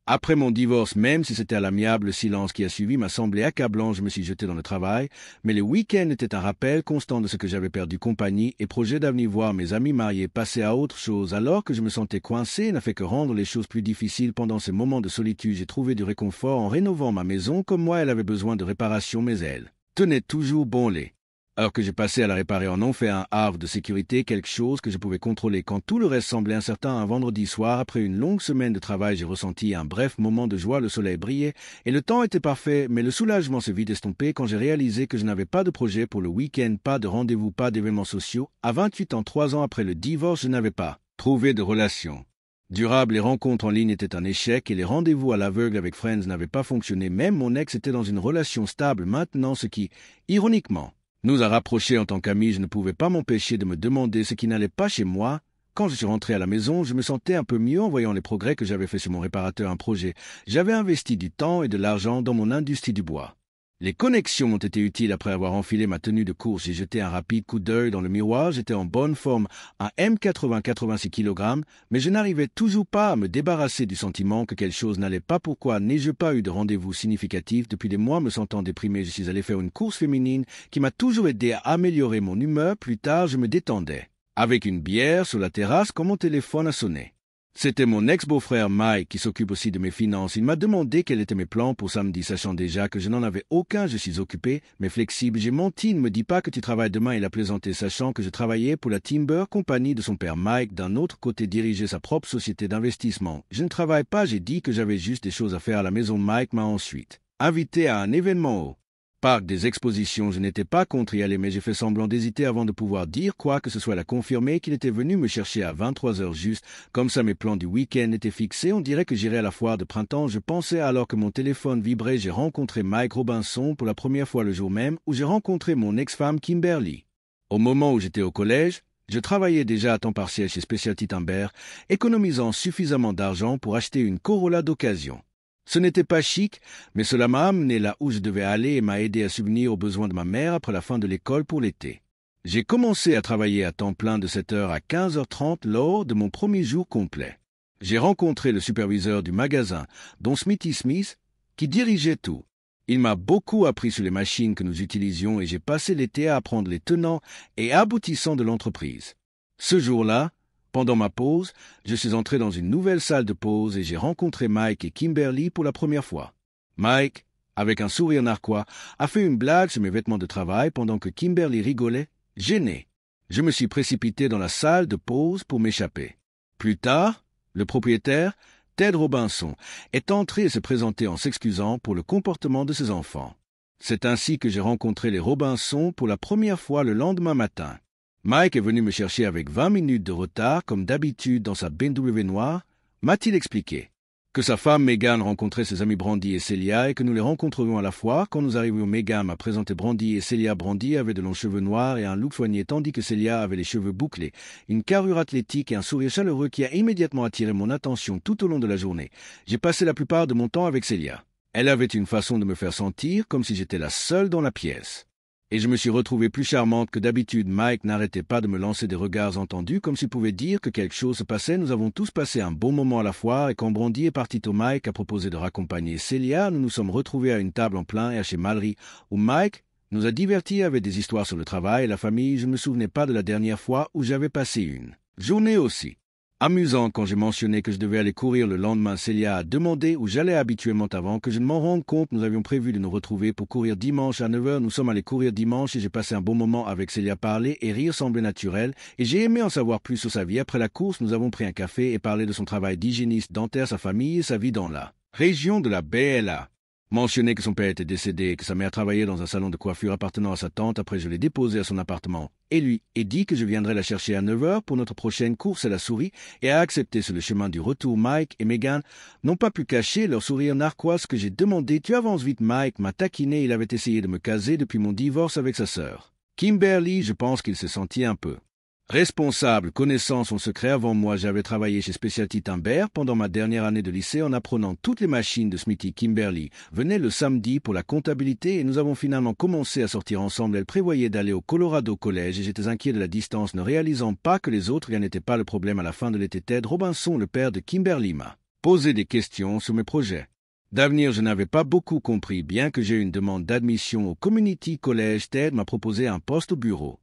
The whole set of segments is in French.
Après mon divorce, même si c'était à l'amiable, le silence qui a suivi m'a semblé accablant, je me suis jeté dans le travail, mais les week-ends étaient un rappel constant de ce que j'avais perdu compagnie et projet d'avenir voir mes amis mariés passer à autre chose alors que je me sentais coincé n'a fait que rendre les choses plus difficiles pendant ces moments de solitude. J'ai trouvé du réconfort en rénovant ma maison comme moi elle avait besoin de réparation mais elle tenait toujours bon lait. Alors que j'ai passé à la réparer en ont fait un havre de sécurité, quelque chose que je pouvais contrôler quand tout le reste semblait incertain. Un vendredi soir, après une longue semaine de travail, j'ai ressenti un bref moment de joie, le soleil brillait et le temps était parfait, mais le soulagement s'est vite estompé quand j'ai réalisé que je n'avais pas de projet pour le week-end, pas de rendez-vous, pas d'événements sociaux. À 28 ans, 3 ans après le divorce, je n'avais pas trouvé de relation durable. Les rencontres en ligne étaient un échec et les rendez-vous à l'aveugle avec Friends n'avaient pas fonctionné. Même mon ex était dans une relation stable maintenant, ce qui, ironiquement, nous a rapprochés en tant qu'amis. Je ne pouvais pas m'empêcher de me demander ce qui n'allait pas chez moi. Quand je suis rentré à la maison, je me sentais un peu mieux en voyant les progrès que j'avais faits sur mon réparateur, un projet. J'avais investi du temps et de l'argent dans mon industrie du bois. Les connexions m'ont été utiles après avoir enfilé ma tenue de course. J'ai jeté un rapide coup d'œil dans le miroir. J'étais en bonne forme, un M80 86 kg, mais je n'arrivais toujours pas à me débarrasser du sentiment que quelque chose n'allait pas. Pourquoi n'ai-je pas eu de rendez-vous significatif depuis des mois? Me sentant déprimé, je suis allé faire une course féminine qui m'a toujours aidé à améliorer mon humeur. Plus tard, je me détendais avec une bière sur la terrasse quand mon téléphone a sonné. C'était mon ex-beau-frère Mike qui s'occupe aussi de mes finances. Il m'a demandé quels étaient mes plans pour samedi, sachant déjà que je n'en avais aucun. Je suis occupé, mais flexible. J'ai menti. Ne me dis pas que tu travailles demain. Il a plaisanté, sachant que je travaillais pour la Timber Company de son père Mike. D'un autre côté, dirigeait sa propre société d'investissement. Je ne travaille pas. J'ai dit que j'avais juste des choses à faire à la maison. Mike m'a ensuite invité à un événement au parc des expositions. Je n'étais pas contre y aller, mais j'ai fait semblant d'hésiter avant de pouvoir dire quoi que ce soit. Il a confirmé qu'il était venu me chercher à 23 heures juste. Comme ça, mes plans du week-end étaient fixés. On dirait que j'irais à la foire de printemps. Je pensais alors que mon téléphone vibrait. J'ai rencontré Mike Robinson pour la première fois le jour même où j'ai rencontré mon ex-femme Kimberly. Au moment où j'étais au collège, je travaillais déjà à temps partiel chez Specialty Timber, économisant suffisamment d'argent pour acheter une Corolla d'occasion. Ce n'était pas chic, mais cela m'a amené là où je devais aller et m'a aidé à subvenir aux besoins de ma mère après la fin de l'école pour l'été. J'ai commencé à travailler à temps plein de 7h à 15h30 lors de mon premier jour complet. J'ai rencontré le superviseur du magasin, Don Smithy Smith, qui dirigeait tout. Il m'a beaucoup appris sur les machines que nous utilisions et j'ai passé l'été à apprendre les tenants et aboutissants de l'entreprise. Ce jour-là, pendant ma pause, je suis entré dans une nouvelle salle de pause et j'ai rencontré Mike et Kimberly pour la première fois. Mike, avec un sourire narquois, a fait une blague sur mes vêtements de travail pendant que Kimberly rigolait, gênée. Je me suis précipité dans la salle de pause pour m'échapper. Plus tard, le propriétaire, Ted Robinson, est entré et s'est présenté en s'excusant pour le comportement de ses enfants. C'est ainsi que j'ai rencontré les Robinson pour la première fois le lendemain matin. Mike est venu me chercher avec 20 minutes de retard, comme d'habitude dans sa BMW noire, m'a-t-il expliqué. Que sa femme Megan rencontrait ses amis Brandy et Celia et que nous les rencontrerions à la foire. Quand nous arrivions, Megan m'a présenté Brandy et Celia. Brandy avait de longs cheveux noirs et un look soigné, tandis que Celia avait les cheveux bouclés, une carrure athlétique et un sourire chaleureux qui a immédiatement attiré mon attention tout au long de la journée. J'ai passé la plupart de mon temps avec Celia. Elle avait une façon de me faire sentir comme si j'étais la seule dans la pièce. Et je me suis retrouvé plus charmante que d'habitude. Mike n'arrêtait pas de me lancer des regards entendus, comme s'il pouvait dire que quelque chose se passait. Nous avons tous passé un bon moment à la foire, et quand Brandy est partie au Mike a proposé de raccompagner Celia, nous nous sommes retrouvés à une table en plein air chez Mallory, où Mike nous a divertis avec des histoires sur le travail et la famille. Je ne me souvenais pas de la dernière fois où j'avais passé une journée aussi amusant. Quand j'ai mentionné que je devais aller courir le lendemain, Celia a demandé où j'allais habituellement avant que je ne m'en rende compte. Nous avions prévu de nous retrouver pour courir dimanche à 9h. Nous sommes allés courir dimanche et j'ai passé un bon moment avec Celia. Parler et rire semblait naturel et j'ai aimé en savoir plus sur sa vie. Après la course, nous avons pris un café et parlé de son travail d'hygiéniste dentaire, sa famille et sa vie dans la région de la BLA. Mentionné que son père était décédé et que sa mère travaillait dans un salon de coiffure appartenant à sa tante. Après, je l'ai déposé à son appartement et lui ai dit que je viendrais la chercher à 9h pour notre prochaine course à la souris et a accepté. Sur le chemin du retour, Mike et Megan n'ont pas pu cacher leur sourire narquois. Ce que j'ai demandé, tu avances vite. Mike m'a taquiné. Il avait essayé de me caser depuis mon divorce avec sa sœur Kimberly. Je pense qu'il s'est senti un peu responsable. Connaissant son secret avant moi, j'avais travaillé chez Specialty Timber pendant ma dernière année de lycée en apprenant toutes les machines de Smithy. Kimberly venait le samedi pour la comptabilité et nous avons finalement commencé à sortir ensemble. Elle prévoyait d'aller au Colorado College et j'étais inquiet de la distance, ne réalisant pas que les autres rien n'était pas le problème. À la fin de l'été, Ted Robinson, le père de Kimberly, m'a poser des questions sur mes projets. D'avenir, je n'avais pas beaucoup compris, bien que j'ai eu une demande d'admission au Community College. TED m'a proposé un poste au bureau.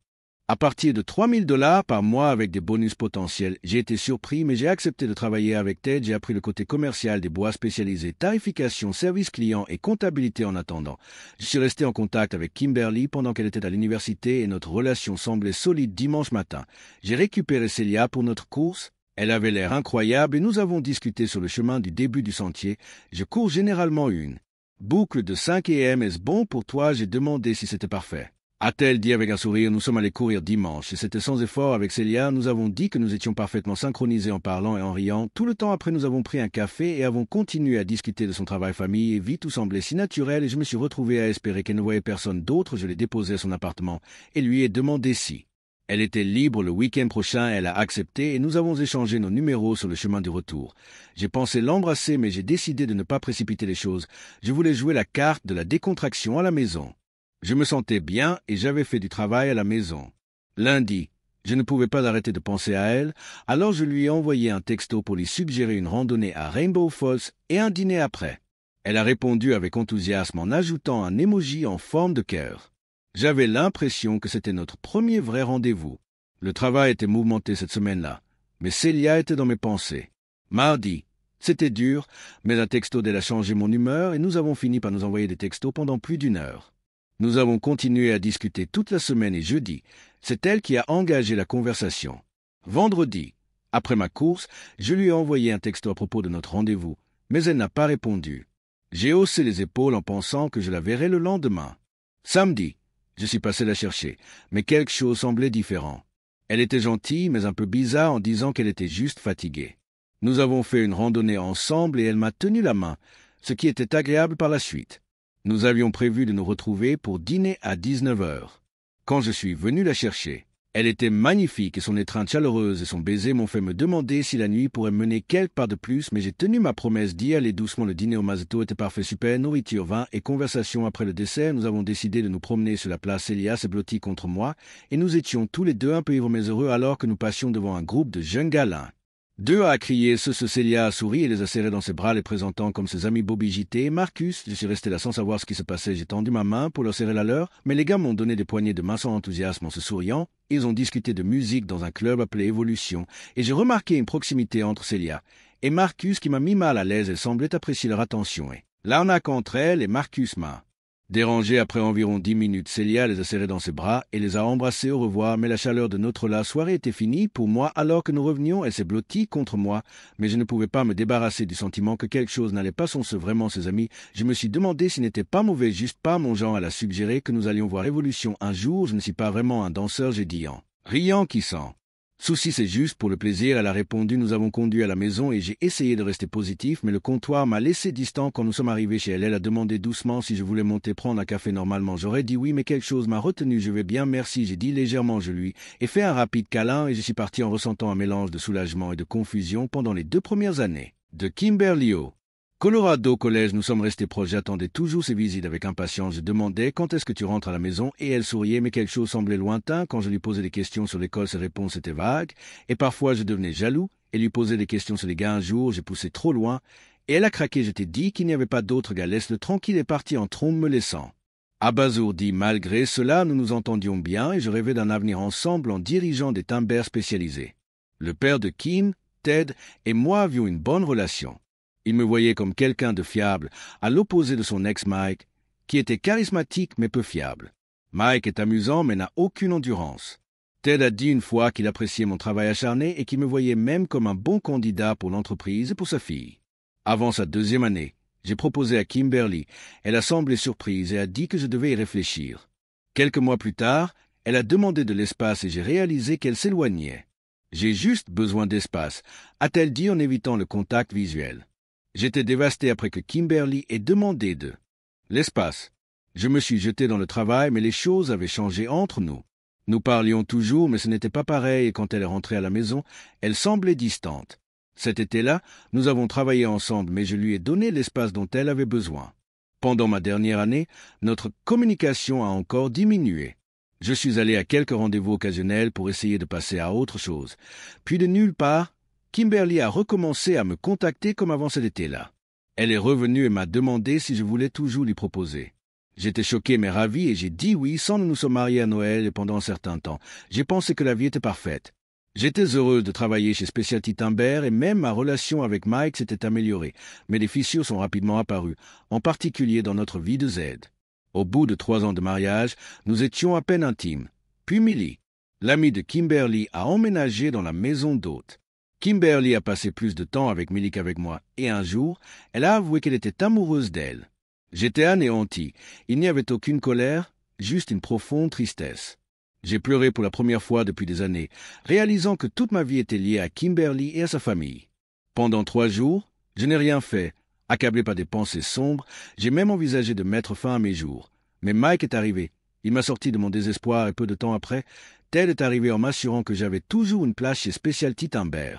À partir de $3 000 par mois avec des bonus potentiels, j'ai été surpris, mais j'ai accepté de travailler avec TED. J'ai appris le côté commercial des bois spécialisés, tarification, service client et comptabilité en attendant. Je suis resté en contact avec Kimberly pendant qu'elle était à l'université et notre relation semblait solide dimanche matin. J'ai récupéré Celia pour notre course. Elle avait l'air incroyable et nous avons discuté sur le chemin du début du sentier. Je cours généralement une boucle de 5 AM. Est-ce bon pour toi? J'ai demandé si c'était parfait. A-t-elle dit avec un sourire. Nous sommes allés courir dimanche, et c'était sans effort avec Celia. Nous avons dit que nous étions parfaitement synchronisés en parlant et en riant. Tout le temps après, nous avons pris un café et avons continué à discuter de son travail, famille et vie. Tout semblait si naturel et je me suis retrouvé à espérer qu'elle ne voyait personne d'autre. Je l'ai déposée à son appartement et lui ai demandé si elle était libre le week-end prochain. Elle a accepté et nous avons échangé nos numéros sur le chemin du retour. J'ai pensé l'embrasser, mais j'ai décidé de ne pas précipiter les choses. Je voulais jouer la carte de la décontraction à la maison. Je me sentais bien et j'avais fait du travail à la maison. Lundi, je ne pouvais pas arrêter de penser à elle, alors je lui ai envoyé un texto pour lui suggérer une randonnée à Rainbow Falls et un dîner après. Elle a répondu avec enthousiasme en ajoutant un emoji en forme de cœur. J'avais l'impression que c'était notre premier vrai rendez-vous. Le travail était mouvementé cette semaine-là, mais Celia était dans mes pensées. Mardi, c'était dur, mais un texto d'elle a changé mon humeur et nous avons fini par nous envoyer des textos pendant plus d'1 heure. Nous avons continué à discuter toute la semaine et jeudi, c'est elle qui a engagé la conversation. Vendredi, après ma course, je lui ai envoyé un texto à propos de notre rendez-vous, mais elle n'a pas répondu. J'ai haussé les épaules en pensant que je la verrais le lendemain. Samedi, je suis passé la chercher, mais quelque chose semblait différent. Elle était gentille, mais un peu bizarre en disant qu'elle était juste fatiguée. Nous avons fait une randonnée ensemble et elle m'a tenu la main, ce qui était agréable par la suite. Nous avions prévu de nous retrouver pour dîner à 19 heures. Quand je suis venu la chercher, elle était magnifique et son étreinte chaleureuse et son baiser m'ont fait me demander si la nuit pourrait mener quelque part de plus, mais j'ai tenu ma promesse d'y aller doucement. Le dîner au Mazeto était parfait, super, nourriture, vin et conversation après le dessert. Nous avons décidé de nous promener sur la place. Celia s'est blottie contre moi et nous étions tous les deux un peu ivres mais heureux alors que nous passions devant un groupe de jeunes galins. Deux a crié, Celia a souri et les a serrés dans ses bras, les présentant comme ses amis Bobby JT et Marcus. Je suis resté là sans savoir ce qui se passait. J'ai tendu ma main pour leur serrer la leur, mais les gars m'ont donné des poignées de main sans enthousiasme en se souriant. Ils ont discuté de musique dans un club appelé Evolution, et j'ai remarqué une proximité entre Celia et Marcus qui m'a mis mal à l'aise. Elle semblait apprécier leur attention. Et là, on a qu'entre elle et Marcus m'a dérangé. Après environ 10 minutes, Celia les a serrés dans ses bras et les a embrassés au revoir, mais la chaleur de notre soirée était finie pour moi. Alors que nous revenions, elle s'est blottie contre moi, mais je ne pouvais pas me débarrasser du sentiment que quelque chose n'allait pas. Sont-ce vraiment ses amis? Je me suis demandé s'il n'était pas mauvais, juste pas mon genre. Elle a suggéré que nous allions voir Evolution un jour. Je ne suis pas vraiment un danseur, j'ai dit en riant qui sent. Souci, c'est juste pour le plaisir. Elle a répondu. Nous avons conduit à la maison et j'ai essayé de rester positif, mais le comptoir m'a laissé distant quand nous sommes arrivés chez elle. Elle a demandé doucement si je voulais monter prendre un café. Normalement, j'aurais dit oui, mais quelque chose m'a retenu. Je vais bien, merci. J'ai dit légèrement, je lui ai fait un rapide câlin et je suis parti en ressentant un mélange de soulagement et de confusion pendant les 2 premières années de Kimberly au Colorado College. Nous sommes restés proches. J'attendais toujours ses visites avec impatience. Je demandais quand est-ce que tu rentres à la maison et elle souriait, mais quelque chose semblait lointain. Quand je lui posais des questions sur l'école, ses réponses étaient vagues et parfois je devenais jaloux et lui posais des questions sur les gars. Un jour, j'ai poussé trop loin et elle a craqué. Je t'ai dit qu'il n'y avait pas d'autre gars. Laisse-le tranquille et parti en trombe me laissant abasourdi. Malgré cela, nous nous entendions bien et je rêvais d'un avenir ensemble en dirigeant des timbers spécialisés. Le père de Kim, Ted et moi avions une bonne relation. Il me voyait comme quelqu'un de fiable, à l'opposé de son ex Mike, qui était charismatique mais peu fiable. Mike est amusant mais n'a aucune endurance. Ted a dit une fois qu'il appréciait mon travail acharné et qu'il me voyait même comme un bon candidat pour l'entreprise et pour sa fille. Avant sa 2e année, j'ai proposé à Kimberly. Elle a semblé surprise et a dit que je devais y réfléchir. Quelques mois plus tard, elle a demandé de l'espace et j'ai réalisé qu'elle s'éloignait. J'ai juste besoin d'espace, a-t-elle dit en évitant le contact visuel. J'étais dévasté après que Kimberly ait demandé de l'espace. Je me suis jeté dans le travail, mais les choses avaient changé entre nous. Nous parlions toujours, mais ce n'était pas pareil, et quand elle est rentrée à la maison, elle semblait distante. Cet été-là, nous avons travaillé ensemble, mais je lui ai donné l'espace dont elle avait besoin. Pendant ma dernière année, notre communication a encore diminué. Je suis allé à quelques rendez-vous occasionnels pour essayer de passer à autre chose. Puis de nulle part, Kimberly a recommencé à me contacter comme avant cet été-là. Elle est revenue et m'a demandé si je voulais toujours lui proposer. J'étais choqué mais ravi et j'ai dit oui sans nous sommes mariés à Noël et pendant un certain temps. J'ai pensé que la vie était parfaite. J'étais heureux de travailler chez Specialty Timber et même ma relation avec Mike s'était améliorée, mais des fissures sont rapidement apparues, en particulier dans notre vie de Z. Au bout de 3 ans de mariage, nous étions à peine intimes. Puis Millie, l'amie de Kimberly, a emménagé dans la maison d'hôte. Kimberly a passé plus de temps avec Millie qu'avec moi, et un jour, elle a avoué qu'elle était amoureuse d'elle. J'étais anéanti. Il n'y avait aucune colère, juste une profonde tristesse. J'ai pleuré pour la première fois depuis des années, réalisant que toute ma vie était liée à Kimberly et à sa famille. Pendant 3 jours, je n'ai rien fait. Accablé par des pensées sombres, j'ai même envisagé de mettre fin à mes jours. Mais Mike est arrivé. Il m'a sorti de mon désespoir et peu de temps après, Ted est arrivé en m'assurant que j'avais toujours une place chez Specialty Timber.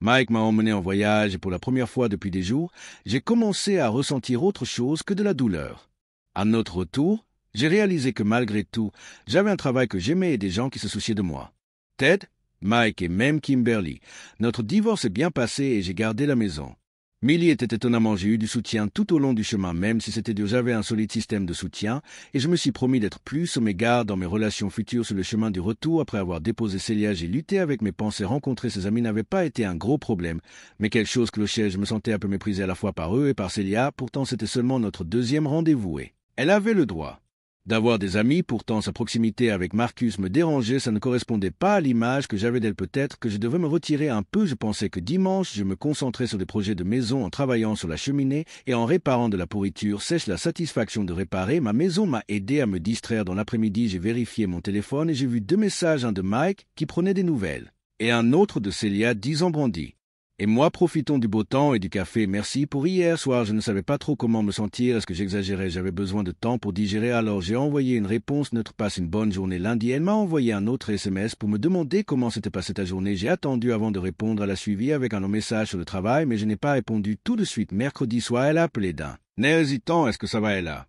Mike m'a emmené en voyage et pour la première fois depuis des jours, j'ai commencé à ressentir autre chose que de la douleur. À notre retour, j'ai réalisé que malgré tout, j'avais un travail que j'aimais et des gens qui se souciaient de moi. Ted, Mike et même Kimberly, notre divorce est bien passé et j'ai gardé la maison. Millie était étonnamment, j'ai eu du soutien tout au long du chemin, même si c'était dur, j'avais un solide système de soutien, et je me suis promis d'être plus sur mes gardes dans mes relations futures sur le chemin du retour. Après avoir déposé Célia, j'ai lutté avec mes pensées, rencontrer ses amis n'avait pas été un gros problème, mais quelque chose clochait, je me sentais un peu méprisé à la fois par eux et par Célia, pourtant c'était seulement notre 2e rendez-vous et elle avait le droit d'avoir des amis, pourtant sa proximité avec Marcus me dérangeait, ça ne correspondait pas à l'image que j'avais d'elle. Peut-être que je devais me retirer un peu, je pensais que dimanche je me concentrais sur des projets de maison en travaillant sur la cheminée et en réparant de la pourriture sèche. La satisfaction de réparer ma maison m'a aidé à me distraire. Dans l'après-midi, j'ai vérifié mon téléphone et j'ai vu 2 messages, un de Mike qui prenait des nouvelles et un autre de Célia, 10 ans brandis. Et moi, profitons du beau temps et du café. Merci pour hier soir. Je ne savais pas trop comment me sentir. Est-ce que j'exagérais? J'avais besoin de temps pour digérer. Alors j'ai envoyé une réponse neutre. Passe une bonne journée. Lundi, elle m'a envoyé un autre SMS pour me demander comment s'était passée ta journée. J'ai attendu avant de répondre. Elle a suivi avec un message sur le travail, mais je n'ai pas répondu tout de suite. Mercredi soir, elle a appelé d'un air hésitant. Est-ce que ça va, elle a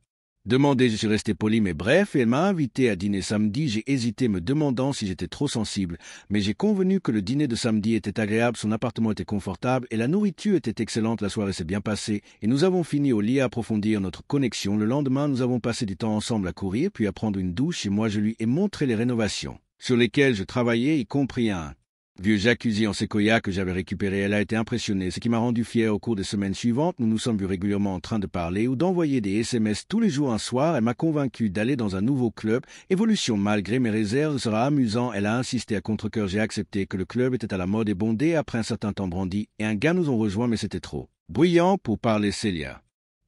demandé? Je suis resté poli mais bref, et elle m'a invité à dîner samedi. J'ai hésité, me demandant si j'étais trop sensible, mais j'ai convenu que le dîner de samedi était agréable, son appartement était confortable et la nourriture était excellente. La soirée s'est bien passée et nous avons fini au lit à approfondir notre connexion. Le lendemain, nous avons passé du temps ensemble à courir puis à prendre une douche et moi je lui ai montré les rénovations sur lesquelles je travaillais, y compris un vieux jacuzzi en séquoia que j'avais récupéré. Elle a été impressionnée, ce qui m'a rendu fier. Au cours des semaines suivantes, nous nous sommes vus régulièrement en train de parler ou d'envoyer des SMS tous les jours. Un soir, elle m'a convaincu d'aller dans un nouveau club. Évolution, malgré mes réserves, sera amusant. Elle a insisté à contre-cœur. J'ai accepté que le club était à la mode et bondé. Après un certain temps brandi, et un gars nous ont rejoints, mais c'était trop bruyant pour parler. Célia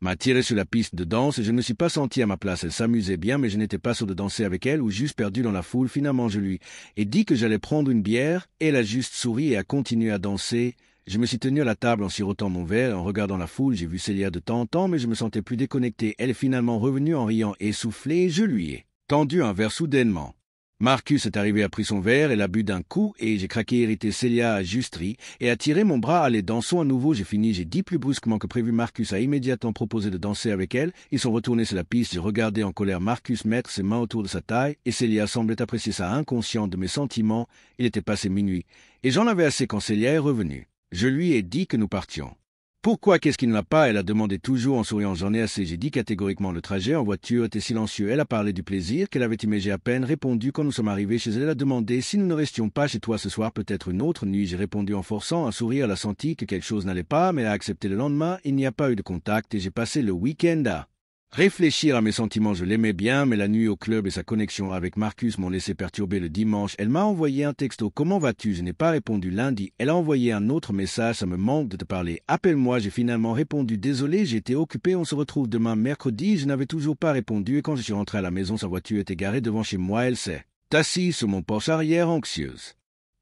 m'a tiré sur la piste de danse et je ne me suis pas senti à ma place. Elle s'amusait bien, mais je n'étais pas sûr de danser avec elle ou juste perdu dans la foule. Finalement, je lui ai dit que j'allais prendre une bière et elle a juste souri et a continué à danser. Je me suis tenu à la table en sirotant mon verre, en regardant la foule. J'ai vu Célia de temps en temps, mais je me sentais plus déconnecté. Elle est finalement revenue en riant essoufflée et je lui ai tendu un verre soudainement. Marcus est arrivé, a pris son verre, elle a bu d'un coup et j'ai craqué irrité. Célia a juste ri et a tiré mon bras. Allez, dansons à nouveau. J'ai fini, j'ai dit plus brusquement que prévu. Marcus a immédiatement proposé de danser avec elle. Ils sont retournés sur la piste. J'ai regardé en colère Marcus mettre ses mains autour de sa taille et Célia semblait apprécier ça, inconsciente de mes sentiments. Il était passé minuit et j'en avais assez quand Célia est revenue. Je lui ai dit que nous partions. Pourquoi? Qu'est-ce qui ne va pas? Elle a demandé toujours en souriant. J'en ai assez. J'ai dit catégoriquement. Le trajet en voiture était silencieux. Elle a parlé du plaisir qu'elle avait imagé à peine répondu quand nous sommes arrivés chez elle. Elle a demandé si nous ne restions pas chez toi ce soir, peut-être une autre nuit. J'ai répondu en forçant un sourire. Elle a senti que quelque chose n'allait pas, mais elle a accepté. Le lendemain, il n'y a pas eu de contact et j'ai passé le week-end à réfléchir à mes sentiments. Je l'aimais bien, mais la nuit au club et sa connexion avec Marcus m'ont laissé perturber. Le dimanche, elle m'a envoyé un texto. Comment vas-tu? Je n'ai pas répondu. Lundi, elle a envoyé un autre message. Ça me manque de te parler. Appelle-moi. J'ai finalement répondu. Désolé, j'étais occupé. On se retrouve demain mercredi. Je n'avais toujours pas répondu et quand je suis rentré à la maison, sa voiture était garée devant chez moi. Elle s'est assise sur mon porche arrière, anxieuse.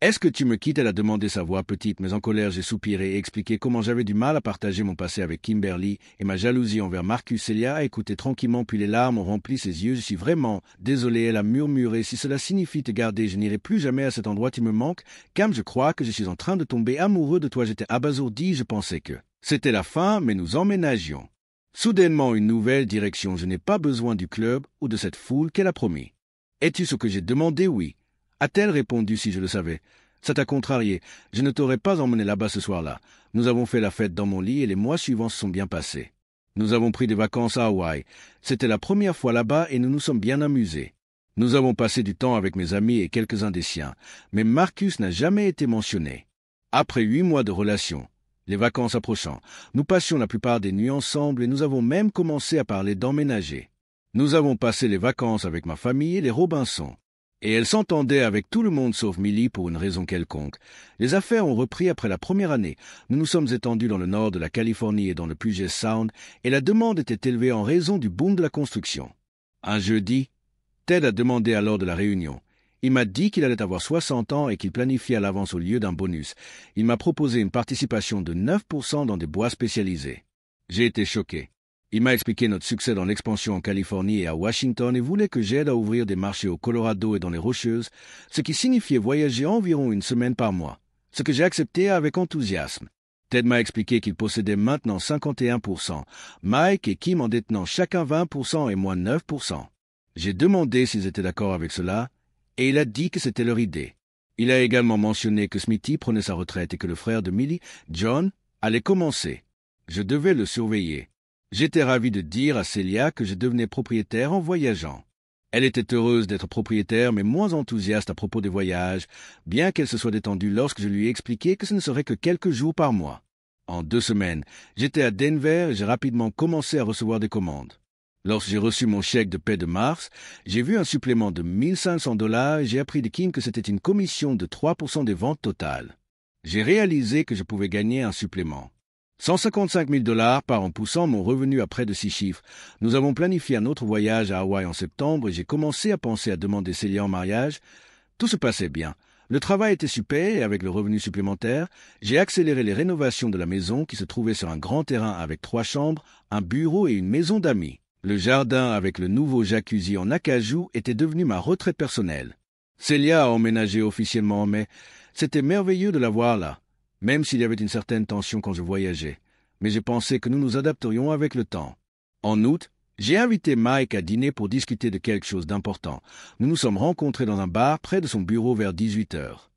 Est-ce que tu me quittes? Elle a demandé, sa voix petite, mais en colère. J'ai soupiré et expliqué comment j'avais du mal à partager mon passé avec Kimberly et ma jalousie envers Marcus. Célia a écouté tranquillement, puis les larmes ont rempli ses yeux. Je suis vraiment désolé. Elle a murmuré. Si cela signifie te garder, je n'irai plus jamais à cet endroit. Tu me manques. Cam, je crois que je suis en train de tomber amoureux de toi. J'étais abasourdi. Je pensais que c'était la fin, mais nous emménagions. Soudainement, une nouvelle direction. Je n'ai pas besoin du club ou de cette foule qu'elle a promis. Es-tu ce que j'ai demandé? Oui. A-t-elle répondu? Si je le savais. Ça t'a contrarié. Je ne t'aurais pas emmené là-bas ce soir-là. Nous avons fait la fête dans mon lit et les mois suivants se sont bien passés. Nous avons pris des vacances à Hawaï. C'était la première fois là-bas et nous nous sommes bien amusés. Nous avons passé du temps avec mes amis et quelques-uns des siens, mais Marcus n'a jamais été mentionné. Après 8 mois de relation, les vacances approchant, nous passions la plupart des nuits ensemble et nous avons même commencé à parler d'emménager. Nous avons passé les vacances avec ma famille et les Robinson. Et elle s'entendait avec tout le monde sauf Millie pour une raison quelconque. Les affaires ont repris après la première année. Nous nous sommes étendus dans le nord de la Californie et dans le Puget Sound, et la demande était élevée en raison du boom de la construction. Un jeudi, Ted a demandé alors de la réunion. Il m'a dit qu'il allait avoir 60 ans et qu'il planifiait à l'avance au lieu d'un bonus. Il m'a proposé une participation de 9% dans des bois spécialisés. J'ai été choqué. Il m'a expliqué notre succès dans l'expansion en Californie et à Washington et voulait que j'aide à ouvrir des marchés au Colorado et dans les Rocheuses, ce qui signifiait voyager environ une semaine par mois, ce que j'ai accepté avec enthousiasme. Ted m'a expliqué qu'il possédait maintenant 51%, Mike et Kim en détenant chacun 20% et moi 9%. J'ai demandé s'ils étaient d'accord avec cela, et il a dit que c'était leur idée. Il a également mentionné que Smithy prenait sa retraite et que le frère de Millie, John, allait commencer. Je devais le surveiller. J'étais ravi de dire à Celia que je devenais propriétaire en voyageant. Elle était heureuse d'être propriétaire, mais moins enthousiaste à propos des voyages, bien qu'elle se soit détendue lorsque je lui ai expliqué que ce ne serait que quelques jours par mois. En 2 semaines, j'étais à Denver et j'ai rapidement commencé à recevoir des commandes. Lorsque j'ai reçu mon chèque de paie de mars, j'ai vu un supplément de $1 500 et j'ai appris de Kim que c'était une commission de 3% des ventes totales. J'ai réalisé que je pouvais gagner un supplément. $155 000 part en poussant mon revenu à près de 6 chiffres. Nous avons planifié un autre voyage à Hawaï en septembre et j'ai commencé à penser à demander Celia en mariage. Tout se passait bien. Le travail était super et avec le revenu supplémentaire, j'ai accéléré les rénovations de la maison qui se trouvait sur un grand terrain avec 3 chambres, un bureau et une maison d'amis. Le jardin avec le nouveau jacuzzi en acajou était devenu ma retraite personnelle. Celia a emménagé officiellement en mai. C'était merveilleux de la voir là, même s'il y avait une certaine tension quand je voyageais. Mais j'ai pensé que nous nous adapterions avec le temps. En août, j'ai invité Mike à dîner pour discuter de quelque chose d'important. Nous nous sommes rencontrés dans un bar près de son bureau vers 18 heures.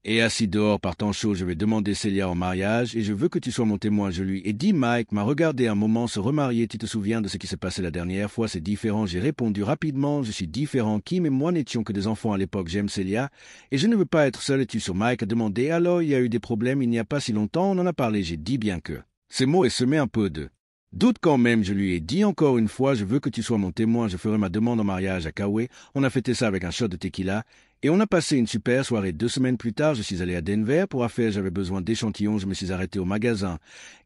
Et assis dehors par temps chaud, je vais demander Celia en mariage et je veux que tu sois mon témoin, je lui ai dit. Mike m'a regardé un moment se remarier. Tu te souviens de ce qui s'est passé la dernière fois? C'est différent. J'ai répondu rapidement. Je suis différent. Kim et moi n'étions que des enfants à l'époque. J'aime Celia et je ne veux pas être seul. Et tu sur Mike a demandé. Alors, il y a eu des problèmes il n'y a pas si longtemps. On en a parlé. J'ai dit bien que. Ces mots et semé un peu de doute quand même. Je lui ai dit encore une fois. Je veux que tu sois mon témoin. Je ferai ma demande en mariage à Kauai. On a fêté ça avec un shot de tequila. Et on a passé une super soirée. 2 semaines plus tard, je suis allé à Denver. Pour affaires, j'avais besoin d'échantillons. Je me suis arrêté au magasin.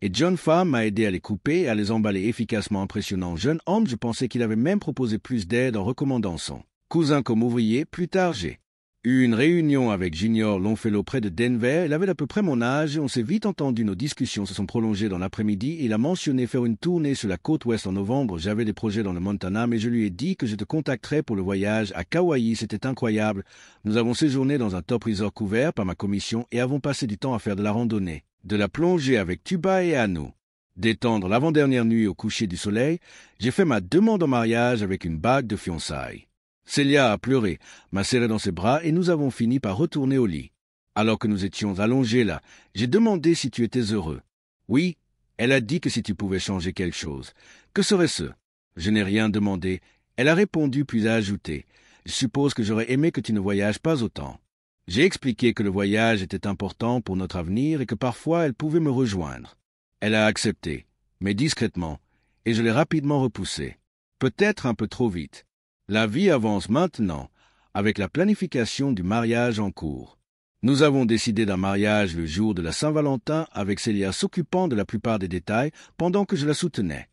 Et John Farm m'a aidé à les couper et à les emballer efficacement. Impressionnant jeune homme, je pensais qu'il avait même proposé plus d'aide en recommandant son cousin comme ouvrier. Plus tard, j'ai eu une réunion avec Junior Longfellow près de Denver. Il avait à peu près mon âge et on s'est vite entendu. Nos discussions se sont prolongées dans l'après-midi. Il a mentionné faire une tournée sur la côte ouest en novembre. J'avais des projets dans le Montana, mais je lui ai dit que je te contacterais pour le voyage à Kauai. C'était incroyable. Nous avons séjourné dans un top resort couvert par ma commission et avons passé du temps à faire de la randonnée, de la plongée avec tuba et anneaux. D'étendre l'avant-dernière nuit au coucher du soleil, j'ai fait ma demande en mariage avec une bague de fiançailles. Celia a pleuré, m'a serré dans ses bras et nous avons fini par retourner au lit. Alors que nous étions allongés là, j'ai demandé si tu étais heureux. Oui, elle a dit que si tu pouvais changer quelque chose. Que serait-ce? Je n'ai rien demandé. Elle a répondu puis a ajouté. Je suppose que j'aurais aimé que tu ne voyages pas autant. J'ai expliqué que le voyage était important pour notre avenir et que parfois elle pouvait me rejoindre. Elle a accepté, mais discrètement, et je l'ai rapidement repoussé. Peut-être un peu trop vite. La vie avance maintenant, avec la planification du mariage en cours. Nous avons décidé d'un mariage le jour de la Saint-Valentin, avec Celia s'occupant de la plupart des détails pendant que je la soutenais.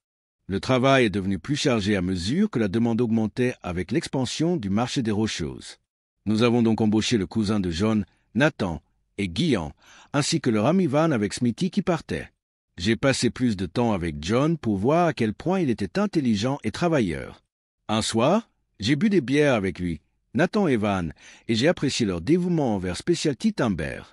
Le travail est devenu plus chargé à mesure que la demande augmentait avec l'expansion du marché des Rocheuses. Nous avons donc embauché le cousin de John, Nathan, et Guillaume, ainsi que leur ami Van avec Smithy qui partait. J'ai passé plus de temps avec John pour voir à quel point il était intelligent et travailleur. Un soir, j'ai bu des bières avec lui, Nathan et Van, et j'ai apprécié leur dévouement envers Specialty Timber.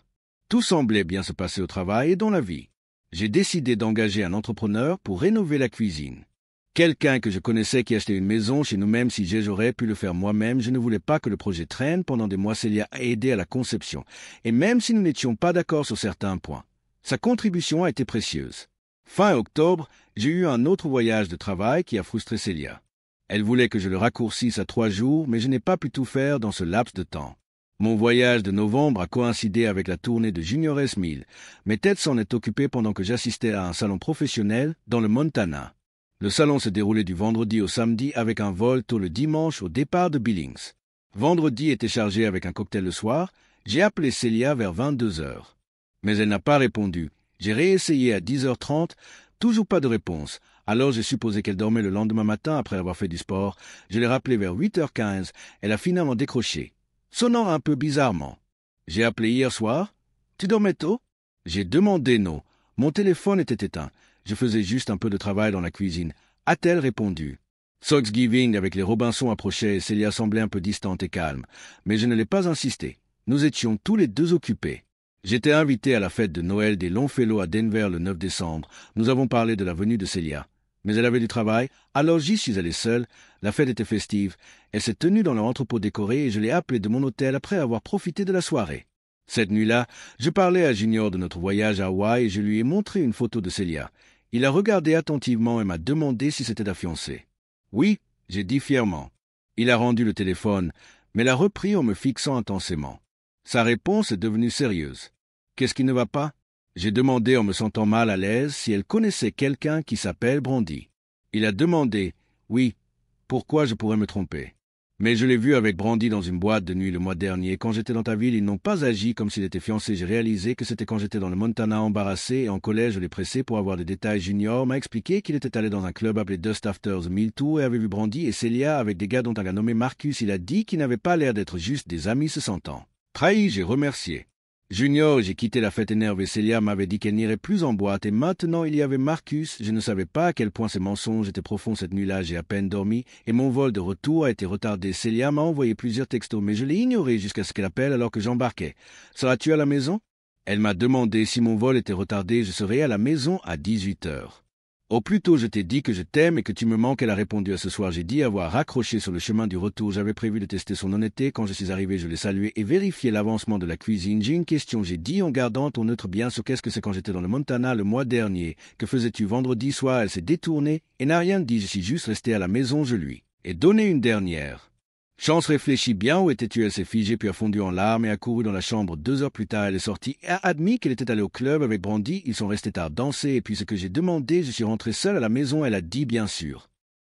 Tout semblait bien se passer au travail et dans la vie. J'ai décidé d'engager un entrepreneur pour rénover la cuisine. Quelqu'un que je connaissais qui achetait une maison chez nous-mêmes si j'aurais pu le faire moi-même, je ne voulais pas que le projet traîne. Pendant des mois, Célia a aidé à la conception, et même si nous n'étions pas d'accord sur certains points, sa contribution a été précieuse. Fin octobre, j'ai eu un autre voyage de travail qui a frustré Célia. Elle voulait que je le raccourcisse à 3 jours, mais je n'ai pas pu tout faire dans ce laps de temps. Mon voyage de novembre a coïncidé avec la tournée de Junior S1000, mais Ted s'en est occupé pendant que j'assistais à un salon professionnel dans le Montana. Le salon se déroulait du vendredi au samedi avec un vol tôt le dimanche au départ de Billings. Vendredi était chargé avec un cocktail le soir. J'ai appelé Célia vers 22 heures. Mais elle n'a pas répondu. J'ai réessayé à 10h30, toujours pas de réponse. Alors j'ai supposé qu'elle dormait le lendemain matin après avoir fait du sport. Je l'ai rappelée vers 8h15. Elle a finalement décroché, sonnant un peu bizarrement. J'ai appelé hier soir. Tu dormais tôt? J'ai demandé non. Mon téléphone était éteint. Je faisais juste un peu de travail dans la cuisine. A-t-elle répondu? Thanksgiving avec les Robinson approchait et Célia semblait un peu distante et calme. Mais je ne l'ai pas insisté. Nous étions tous les deux occupés. J'étais invité à la fête de Noël des Longfellow à Denver le 9 décembre. Nous avons parlé de la venue de Célia. Mais elle avait du travail, alors j'y suis allé seul. La fête était festive. Elle s'est tenue dans leur entrepôt décoré et je l'ai appelée de mon hôtel après avoir profité de la soirée. Cette nuit-là, je parlais à Junior de notre voyage à Hawaï et je lui ai montré une photo de Célia. Il a regardé attentivement et m'a demandé si c'était la fiancée. Oui, j'ai dit fièrement. Il a rendu le téléphone, mais l'a repris en me fixant intensément. Sa réponse est devenue sérieuse. Qu'est-ce qui ne va pas? J'ai demandé en me sentant mal à l'aise si elle connaissait quelqu'un qui s'appelle Brandy. Il a demandé, oui, pourquoi je pourrais me tromper. Mais je l'ai vu avec Brandy dans une boîte de nuit le mois dernier. Quand j'étais dans ta ville, ils n'ont pas agi comme s'il était fiancé. J'ai réalisé que c'était quand j'étais dans le Montana embarrassé et en collège je l'ai pressé pour avoir des détails. Junior m'a expliqué qu'il était allé dans un club appelé Dust After the Mill Tour et avait vu Brandy et Célia avec des gars dont un gars nommé Marcus. Il a dit qu'ils n'avaient pas l'air d'être juste des amis se sentant. Trahi, j'ai remercié. Junior, j'ai quitté la fête énervée. Célia m'avait dit qu'elle n'irait plus en boîte et maintenant il y avait Marcus. Je ne savais pas à quel point ces mensonges étaient profonds cette nuit-là. J'ai à peine dormi et mon vol de retour a été retardé. Célia m'a envoyé plusieurs textos, mais je l'ai ignoré jusqu'à ce qu'elle appelle alors que j'embarquais. Seras-tu à la maison? Elle m'a demandé si mon vol était retardé. Je serai à la maison à 18h. Au plus tôt je t'ai dit que je t'aime et que tu me manques. Elle a répondu à ce soir. J'ai dit avoir raccroché sur le chemin du retour. J'avais prévu de tester son honnêteté. Quand je suis arrivé, je l'ai salué et vérifié l'avancement de la cuisine. J'ai une question. J'ai dit en gardant ton neutre bien sur qu'est-ce que c'est quand j'étais dans le Montana le mois dernier. Que faisais-tu vendredi soir? Elle s'est détournée et n'a rien dit. Je suis juste resté à la maison. Je lui ai donné une dernière chance. Réfléchis bien, où étais-tu? Elle s'est figée puis a fondu en larmes et a couru dans la chambre. 2 heures plus tard, elle est sortie et a admis qu'elle était allée au club avec Brandy. Ils sont restés tard danser et puis ce que j'ai demandé, je suis rentré seul à la maison. Elle a dit bien sûr.